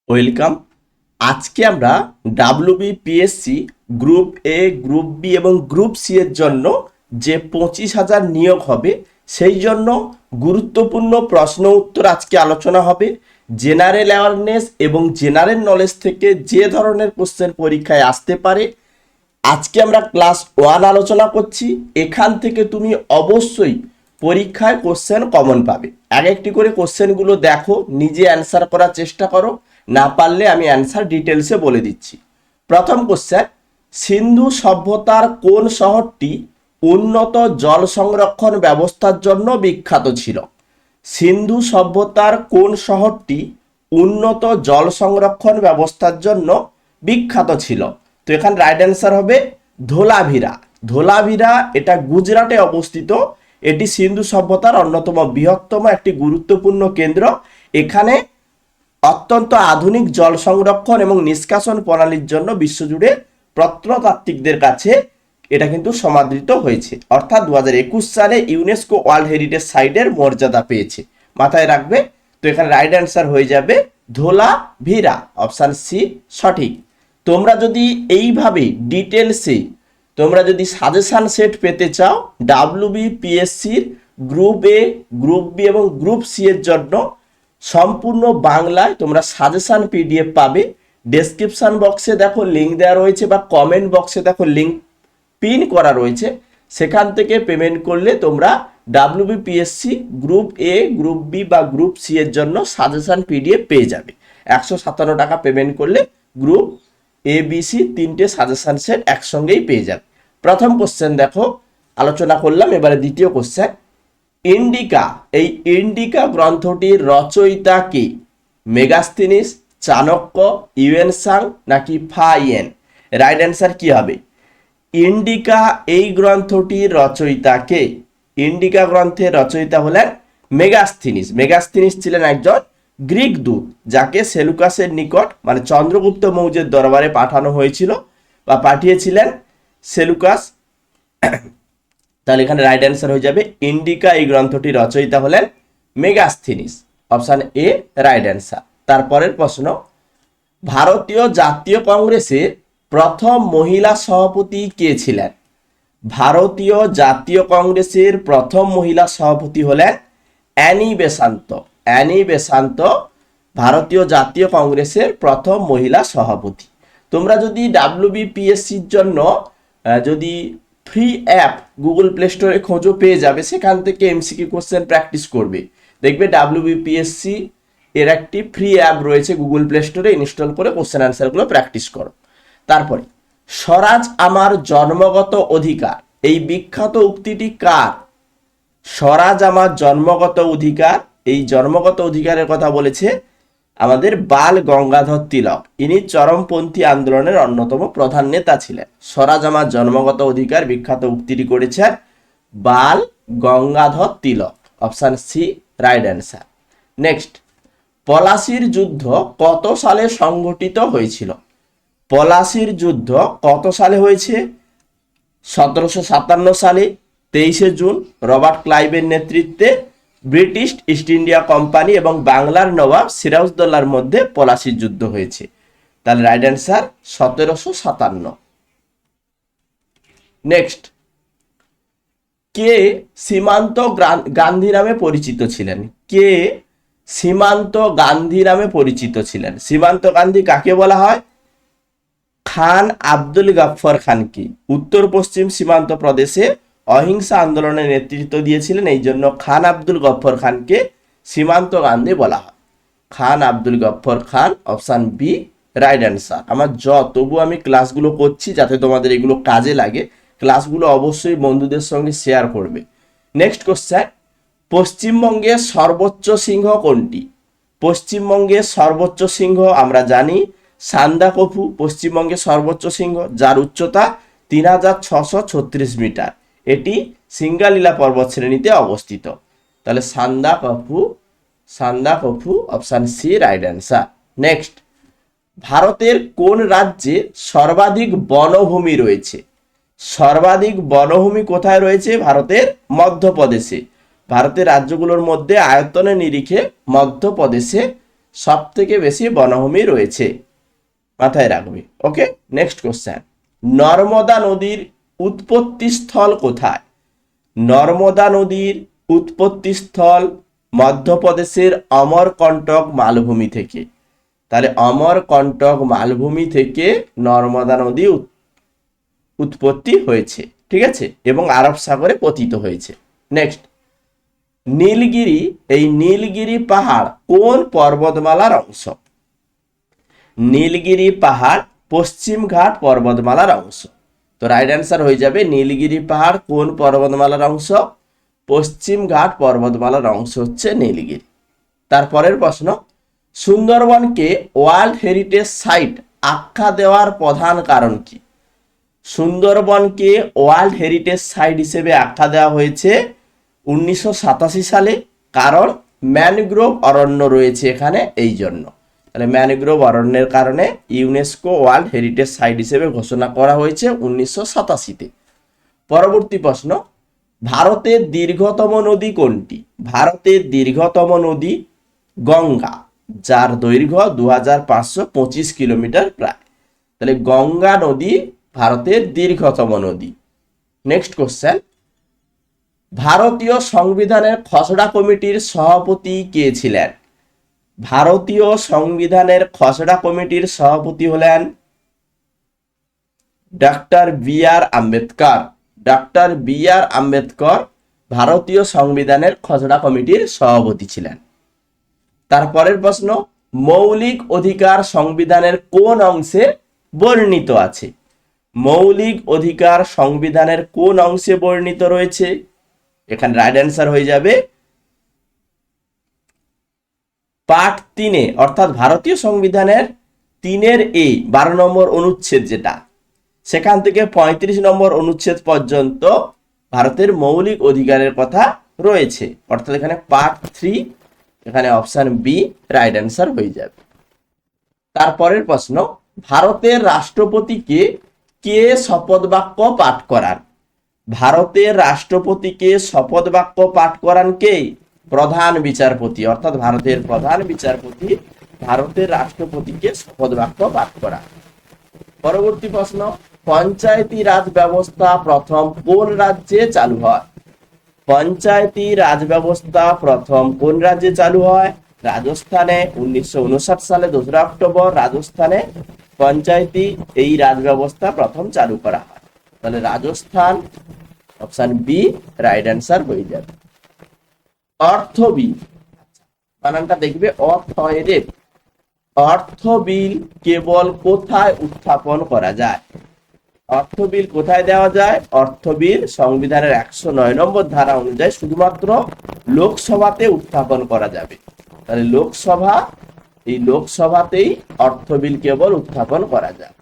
Welcome. আজকে আমরা WBPSC group A, group B এবং গ্রুপ সি এর জন্য যে 25,000 নিয়োগ হবে সেই জন্য গুরুত্বপূর্ণ প্রশ্ন উত্তর আজকে আলোচনা হবে। জেনারেল অ্যাওয়ারনেস এবং জেনারেল নলেজ থেকে যে ধরনের কোশ্চেন পরীক্ষায় আসতে পারে আজকে আমরা ক্লাস 1 আলোচনা করছি। এখান থেকে তুমি অবশ্যই পরীক্ষায় কোশ্চেন কমন পাবে। এক একটি করে কোশ্চেনগুলো দেখো, নিজে অ্যান্সার করার চেষ্টা করো, না পারলে আমি অ্যান্সার ডিটেলসে বলে দিচ্ছি। প্রথম কোশ্চেন, সিন্ধু সভ্যতার কোন শহরটি উন্নত জল সংরক্ষণ ব্যবস্থার জন্য বিখ্যাত ছিল? সিন্ধু সভ্যতার কোন শহরটি উন্নত জল সংরক্ষণ ব্যবস্থার জন্য বিখ্যাত ছিল? তো এখানে রাইট অ্যান্সার হবে ধোলাভিরা। ধোলাভিরা এটা গুজরাটে অবস্থিত। এটি সিন্ধু সভ্যতার অন্যতম বৃহত্তম একটি গুরুত্বপূর্ণ কেন্দ্র। এখানে অত্যন্ত আধুনিক জল সংরক্ষণ এবং নিষ্কাশন প্রণালীর জন্য বিশ্বজুড়ে প্রত্নতাত্ত্বিকদের কাছে এটা কিন্তু সমাদৃত হয়েছে। অর্থাৎ 2021 সালে ইউনেস্কো ওয়ার্ল্ড হেরিটেজ সাইটের মর্যাদা পেয়েছে, মাথায় রাখবে। তো এখানে রাইট অ্যান্সার হয়ে যাবে ধোলাভিরা, অপশান সি সঠিক। তোমরা যদি এইভাবে ডিটেলসে তোমরা যদি সাজেশান সেট পেতে চাও ডাব্লিউবিপিএসসির গ্রুপ এ, গ্রুপ বি এবং গ্রুপ সি এর জন্য সম্পূর্ণ বাংলায় তোমরা সাজেশান পিডিএফ পাবে। ডেসক্রিপশন বক্সে দেখো লিঙ্ক দেওয়া রয়েছে, বা কমেন্ট বক্সে দেখো লিঙ্ক পিন করা রয়েছে। সেখান থেকে পেমেন্ট করলে তোমরা WBPSC group A, group B বা গ্রুপ সি এর জন্য সাজেশান পিডিএফ পেয়ে যাবে। 157 টাকা পেমেন্ট করলে গ্রুপ এ, বি, সি তিনটে সাজেশান সেট একসঙ্গেই পেয়ে যাবে। প্রথম কোশ্চেন দেখো আলোচনা করলাম, এবারে দ্বিতীয় কোশ্চেন। ইন্ডিকা, এই ইন্ডিকা গ্রন্থটির রচয়িতা কি? মেগাস্থিনিস, চাণক্য, ইউয়েনসাং নাকি ফাইয়েন? রাইট অ্যান্সার কি হবে? ইন্ডিকা এই গ্রন্থটির রচয়িতা কে? ইন্ডিকা গ্রন্থের রচয়িতা হলেন মেগাস্থিনিস। মেগাস্থিনিস ছিলেন একজন গ্রিক দূত, যাকে সেলুকাসের নিকট মানে চন্দ্রগুপ্ত মৌর্যের দরবারে পাঠানো হয়েছিল বা পাঠিয়েছিলেন সেলুকাস। তাহলে এখানে রাইট অ্যান্সার হয়ে যাবে ইন্ডিকা এই গ্রন্থটির রচয়িতা হলেন Megasthenes, option A right answer. তারপরের প্রশ্ন, ভারতীয় জাতীয় কংগ্রেসের প্রথম মহিলা সভাপতি কে ছিলেন? ভারতীয় জাতীয় কংগ্রেসের প্রথম মহিলা সভাপতি হলেন অ্যানি বেসান্ত। অ্যানি বেসান্ত ভারতীয় জাতীয় কংগ্রেসের প্রথম মহিলা সভাপতি। তোমরা যদি ডাব্লিউবিপিএসসির জন্য যদি ফ্রি অ্যাপ গুগল প্লে স্টোরে খোঁজো পেয়ে যাবে, সেখান থেকে এমসিকিউ কোশ্চেন প্র্যাকটিস করবে। দেখবে ডাব্লিউবিপিএসসি এর একটি ফ্রি অ্যাপ রয়েছে গুগল প্লে স্টোরে, ইনস্টল করে কোশ্চেন অ্যান্সারগুলো প্র্যাকটিস করো। তারপরে, স্বরাজ আমার জন্মগত অধিকার, এই বিখ্যাত উক্তিটি কার? স্বরাজ আমার জন্মগত অধিকার, এই জন্মগত অধিকারের কথা বলেছে আমাদের বাল গঙ্গাধর তিলক। ইনি চরমপন্থী আন্দোলনের অন্যতম প্রধান নেতা ছিলেন। স্বরাজ আমার জন্মগত অধিকার বিখ্যাত উক্তিটি করেছেন Bal Gangadhar Tilak, option C right answer. Next, পলাশির যুদ্ধ কত সালে সংঘটিত হয়েছিল? পলাশির যুদ্ধ কত সালে হয়েছে? 1757 সালে 23শে জুন রবার্ট ক্লাইভের নেতৃত্বে ব্রিটিশ ইস্ট ইন্ডিয়া কোম্পানি এবং বাংলার নবাব সিরাজউদ্দৌলার মধ্যে পলাশির যুদ্ধ হয়েছে। তাহলে রাইট অ্যান্সার 1757। নেক্সট, কে সীমান্ত গান্ধী নামে পরিচিত ছিলেন? কে সীমান্ত গান্ধী নামে পরিচিত ছিলেন? সীমান্ত গান্ধী কাকে বলা হয়? খান আব্দুল গাফফর খানকে। উত্তর পশ্চিম সীমান্ত প্রদেশে অহিংসা আন্দোলনের নেতৃত্ব দিয়েছিলেন, এই জন্য খান আব্দুল গফ্ফর খানকে সীমান্ত গান্ধী বলা হয়। খান আব্দুল গফ্ফর খান, অপশান বি রাইট অ্যান্সার। আমার তবু আমি ক্লাসগুলো করছি যাতে তোমাদের এগুলো কাজে লাগে। ক্লাসগুলো অবশ্যই বন্ধুদের সঙ্গে শেয়ার করবে। নেক্সট কোশ্চেন, পশ্চিমবঙ্গের সর্বোচ্চ সিংহ কোনটি? পশ্চিমবঙ্গের সর্বোচ্চ সিংহ আমরা জানি সান্দাকফু পশ্চিমবঙ্গের সর্বোচ্চ সিংহ, যার উচ্চতা 3636 মিটার। এটি সিঙ্গালীলা পর্বত শ্রেণীতে অবস্থিত। তাহলে Sandakphu option C right answer. Next, ভারতের কোন রাজ্যে সর্বাধিক বনভূমি রয়েছে? সর্বাধিক বনভূমি কোথায় রয়েছে? ভারতের মধ্যপ্রদেশে। ভারতের রাজ্যগুলোর মধ্যে আয়তনের নিরিখে মধ্যপ্রদেশে সব থেকে বেশি বনভূমি রয়েছে, মাথায় রাখবে। ওকে, নেক্সট কোশ্চেন, নর্মদা নদীর উৎপত্তি স্থল কোথায়? নর্মদা নদীর উৎপত্তি স্থল মধ্যপ্রদেশের অমরকন্টক মালভূমি থেকে। তাহলে অমরকন্টক মালভূমি থেকে নর্মদা নদী উৎপত্তি হয়েছে, ঠিক আছে, এবং আরব সাগরে পতিত হয়েছে। নেক্সট, নীলগিরি, এই নীলগিরি পাহাড় কোন পর্বতমালার অংশ? নীলগিরি পাহাড় পশ্চিম ঘাট পর্বতমালার অংশ। তো রাইট অ্যান্সার হয়ে যাবে নীলগিরি পাহাড় কোন পর্বতমালার অংশ? পশ্চিম ঘাট পর্বতমালার অংশ হচ্ছে নীলগিরি। তারপরের প্রশ্ন, সুন্দরবনকে ওয়ার্ল্ড হেরিটেজ সাইট আখ্যা দেওয়ার প্রধান কারণ কি? সুন্দরবনকে ওয়ার্ল্ড হেরিটেজ সাইট হিসেবে আখ্যা দেওয়া হয়েছে 1987 সালে, কারণ ম্যানগ্রোভ অরণ্য রয়েছে এখানে, এই জন্য। তাহলে ম্যানগ্রোভ অরণ্যের কারণে ইউনেস্কো ওয়ার্ল্ড হেরিটেজ সাইট হিসেবে ঘোষণা করা হয়েছে 1987-তে। পরবর্তী প্রশ্ন, ভারতের দীর্ঘতম নদী কোনটি? ভারতের দীর্ঘতম নদী গঙ্গা, যার দৈর্ঘ্য 2525 কিলোমিটার প্রায়। তাহলে গঙ্গা নদী ভারতের দীর্ঘতম নদী। নেক্সট কোশ্চেন, ভারতীয় সংবিধানের খসড়া কমিটির সভাপতি কে ছিলেন? ভারতীয় সংবিধানের খসড়া কমিটির সভাপতি হলেন ডক্টর বি আর আম্বেদকর। ডক্টর বি আর আম্বেদকর ভারতীয় সংবিধানের খসড়া কমিটির সভাপতি ছিলেন। তারপরের প্রশ্ন, মৌলিক অধিকার সংবিধানের কোন অংশে বর্ণিত আছে? মৌলিক অধিকার সংবিধানের কোন অংশে বর্ণিত রয়েছে? এখানে রাইট অ্যান্সার হয়ে যাবে পার্ট 3-এ, অর্থাৎ ভারতীয় সংবিধানের 3-এর এ 12 নম্বর অনুচ্ছেদ, যেটা সেখান থেকে 35 নম্বর অনুচ্ছেদ পর্যন্ত ভারতের মৌলিক অধিকারের কথা রয়েছে, অর্থাৎ এখানে পার্ট 3, এখানে অপশন বি রাইট অ্যান্সার হয়ে যাবে। তারপরের প্রশ্ন, ভারতের রাষ্ট্রপতিকে কে শপথ বাক্য পাঠ করান? ভারতের রাষ্ট্রপতিকে শপথ বাক্য পাঠ করান কে? প্রধান বিচারপতি, অর্থাৎ ভারতের প্রধান বিচারপতি ভারতের রাষ্ট্রপতিকে শপথ বাক্য পাঠ করান। পরবর্তী প্রশ্ন, পঞ্চায়েতি রাজ ব্যবস্থা প্রথম কোন রাজ্যে চালু হয়? পঞ্চায়েতি রাজ ব্যবস্থা প্রথম কোন রাজ্যে চালু হয়? রাজস্থানে 1959 সালে 2রা অক্টোবর রাজস্থানে পঞ্চায়েতি এই রাজ ব্যবস্থা প্রথম চালু করা হয়। তাহলে Rajasthan, option B right answer হয়ে যাবে। অর্থ বিল, বানানটা দেখবে অর্থ-এর, অর্থ বিল কেবল কোথায় উত্থাপন করা যায়? অর্থ বিল কোথায় দেওয়া যায়? অর্থ বিল সংবিধানের 109 নম্বর ধারা অনুযায়ী শুধুমাত্র লোকসভাতে উত্থাপন করা যাবে। তাহলে লোকসভা, এই লোকসভাতেই অর্থ বিল কেবল উত্থাপন করা যায়।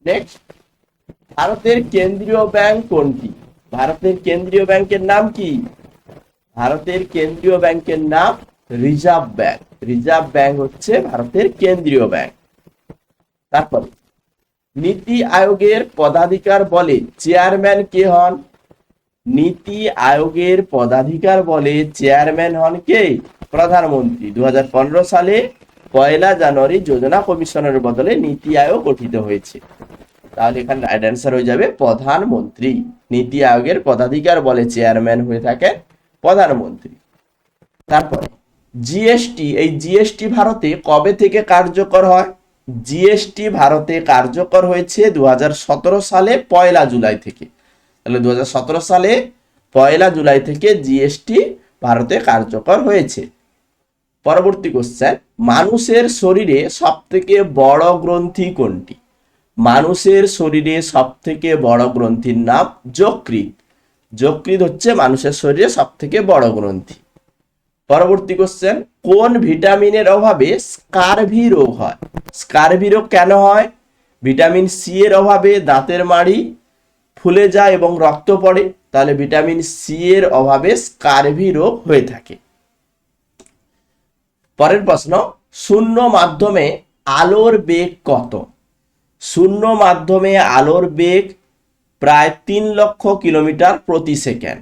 নেক্সট, ভারতের কেন্দ্রীয় ব্যাংক কোনটি? ভারতের কেন্দ্রীয় ব্যাংকের নাম কি? ভারতের কেন্দ্রীয় ব্যাংকের নাম রিজার্ভ ব্যাংক। রিজার্ভ ব্যাংক হচ্ছে ভারতের কেন্দ্রীয় ব্যাংক। তারপর, নীতি আয়োগের পদাধিকার বলে চেয়ারম্যান কে হন? নীতি আয়োগের পদাধিকার বলে চেয়ারম্যান হন কে? প্রধানমন্ত্রী। 2015 সালে 1 জানুয়ারি যোজনা কমিশনের বদলে নীতি আয়োগ গঠিত হয়েছে। তাহলে এখানে রাইট অ্যান্সার হয়ে যাবে প্রধানমন্ত্রী। নীতি আয়োগের পদাধিকার বলে চেয়ারম্যান হয়ে থাকে প্রধানমন্ত্রী। তারপরে জিএসটি, এই জিএসটি ভারতে কবে থেকে কার্যকর হয়? জিএসটি ভারতে কার্যকর হয়েছে 2017 সালে 1 জুলাই থেকে। তাহলে 2017 সালে 1 জুলাই থেকে জিএসটি ভারতে কার্যকর হয়েছে। পরবর্তী কোশ্চেন, মানুষের শরীরে সবথেকে বড় গ্রন্থি কোনটি? মানুষের শরীরে সবথেকে বড় গ্রন্থির নাম যকৃৎ। যকৃৎ হচ্ছে মানুষের শরীরে সবথেকে বড় গ্রন্থি। পরবর্তী কোশ্চেন, কোন ভিটামিনের অভাবে স্কারভি রোগ হয়? স্কারভি রোগ কেন হয়? ভিটামিন সি এর অভাবে দাঁতের মাড়ি ফুলে যায় এবং রক্ত পড়ে। তাহলে ভিটামিন সি এর অভাবে স্কারভি রোগ হয়ে থাকে। পরের প্রশ্ন, শূন্য মাধ্যমে আলোর বেগ কত? শূন্য মাধ্যমে আলোর বেগ প্রায় 3 লক্ষ কিলোমিটার প্রতি সেকেন্ড।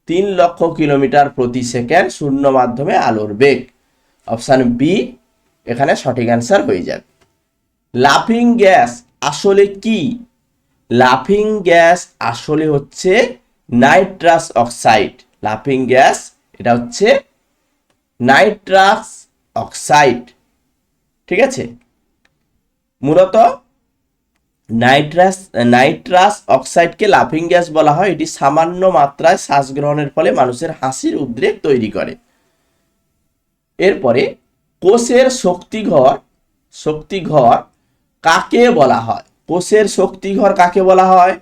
3 লক্ষ কিলোমিটার প্রতি সেকেন্ড শূন্য মাধ্যমে আলোর বেগ। অপশন বি এখানে সঠিক অ্যান্সার হয়ে যাবে। লাফিং গ্যাস আসলে কি? লাফিং গ্যাস আসলে হচ্ছে নাইট্রাস অক্সাইড। লাফিং গ্যাস এটা হচ্ছে নাইট্রাস অক্সাইড, ঠিক আছে। মূলত নাইট্রাস অক্সাইডকে লাফিং গ্যাস বলা হয়। এটি সামান্য মাত্রায় শ্বাস গ্রহণের ফলে মানুষের হাসির উদ্রেক তৈরি করে। এরপরে কোষের শক্তিঘর কাকে বলা হয়? কোষের শক্তিঘর কাকে বলা হয়?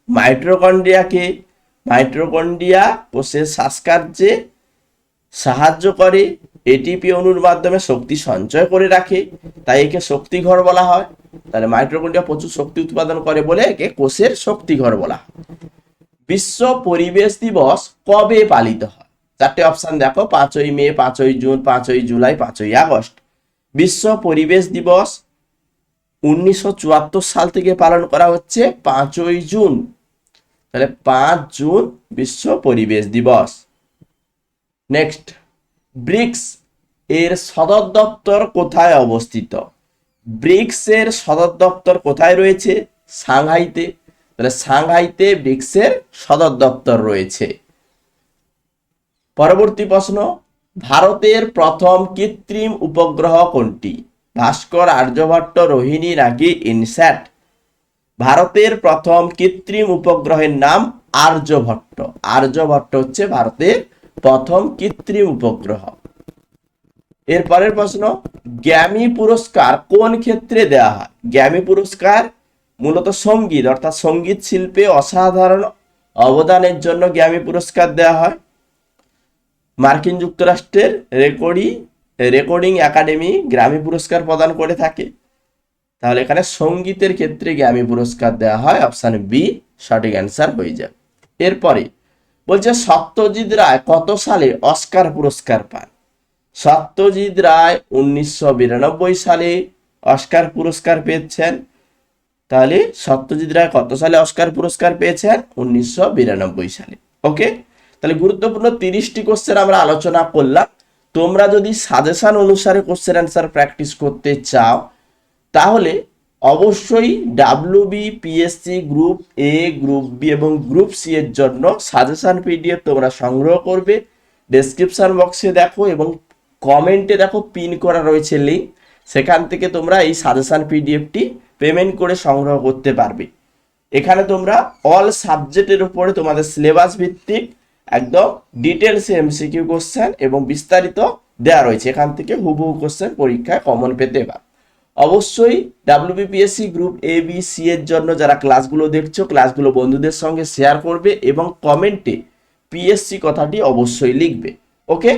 মাইটোকন্ড্রিয়াকে। মাইটোকন্ড্রিয়া কোষের শ্বাসকার্যে সাহায্য করে, এটিপি অণুর মাধ্যমে শক্তি সঞ্চয় করে রাখে, তাই একে শক্তিঘর বলা হয়। তাহলে মাইটোকন্ড্রিয়া প্রচুর শক্তি উৎপাদন করে বলে একে কোষের শক্তিঘর বলা হয়। বিশ্ব পরিবেশ দিবস কবে পালিত হয়? চারটে অপশন দেখো, 5ই মে, 5ই জুন, 5ই জুলাই, 5ই আগস্ট। বিশ্ব পরিবেশ দিবস 1974 সাল থেকে পালন করা হচ্ছে 5ই জুন। তাহলে 5 জুন বিশ্ব পরিবেশ দিবস। নেক্সট, ব্রিক্স এর সদর দপ্তর কোথায় অবস্থিত? ব্রিক্স এর সদর দপ্তর কোথায় রয়েছে? সাংহাইতে। তাহলে সাংহাইতে ব্রিক্সের সদর দপ্তর রয়েছে। পরবর্তী প্রশ্ন, ভারতের প্রথম কৃত্রিম উপগ্রহ কোনটি? ভাস্কর, আর্যভট্ট, রোহিণী নাকি ইনস্যাট? ভারতের প্রথম কৃত্রিম উপগ্রহের নাম আর্যভট্ট। আর্যভট্ট হচ্ছে ভারতের প্রথম কৃত্রিম উপগ্রহ। এরপরের প্রশ্ন, গ্র্যামি পুরস্কার কোন ক্ষেত্রে দেওয়া হয়? গ্র্যামি পুরস্কার মূলত সঙ্গীত অর্থাৎ সঙ্গীত শিল্পে অসাধারণ অবদানের জন্য গ্র্যামি পুরস্কার দেওয়া হয়। মার্কিন যুক্তরাষ্ট্রের রেকর্ডিং একাডেমি গ্র্যামি পুরস্কার প্রদান করে থাকে। তাহলে এখানে সঙ্গীতের ক্ষেত্রে গ্র্যামি পুরস্কার দেওয়া হয়, অপশন বি সঠিক অ্যান্সার হয়ে যাবে। এরপরে বলছে সত্যজিৎ রায় কত সালে অস্কার পুরস্কার পান? সত্যজিৎ রায় 1992 সালে অস্কার পুরস্কার পেয়েছেন। তাহলে সত্যজিৎ রায় কত সালে অস্কার পুরস্কার পেয়েছেন? 1992 সালে। ওকে, তাহলে গুরুত্বপূর্ণ 30টি কোশ্চেন আমরা আলোচনা করলাম। তোমরা যদি সাজেশন অনুসারে কোশ্চেন অ্যান্সার প্র্যাকটিস করতে চাও তাহলে অবশ্যই WBPSC group A, group B এবং গ্রুপ সি এর জন্য সাজেশন পিডিএফ তোমরা সংগ্রহ করবে। ডেসক্রিপশন বক্সে দেখো এবং কমেন্টে দেখো পিন করা রয়েছে লিঙ্ক, সেখান থেকে তোমরা এই সাজেশন পিডিএফটি পেমেন্ট করে সংগ্রহ করতে পারবে। এখানে তোমরা অল সাবজেক্টের উপরে তোমাদের সিলেবাস ভিত্তিক একদম ডিটেলসে এমসিকিউ কোশ্চেন এবং বিস্তারিত দেওয়া রয়েছে। এখান থেকে হুবহু কোশ্চেন পরীক্ষায় কমন পেতে পারো। অবশ্যই WBPSC group A, B, C এর জন্য যারা ক্লাসগুলো দেখছো ক্লাসগুলো বন্ধুদের সঙ্গে শেয়ার করবে এবং কমেন্টে PSC কথাটি অবশ্যই লিখবে। ওকে।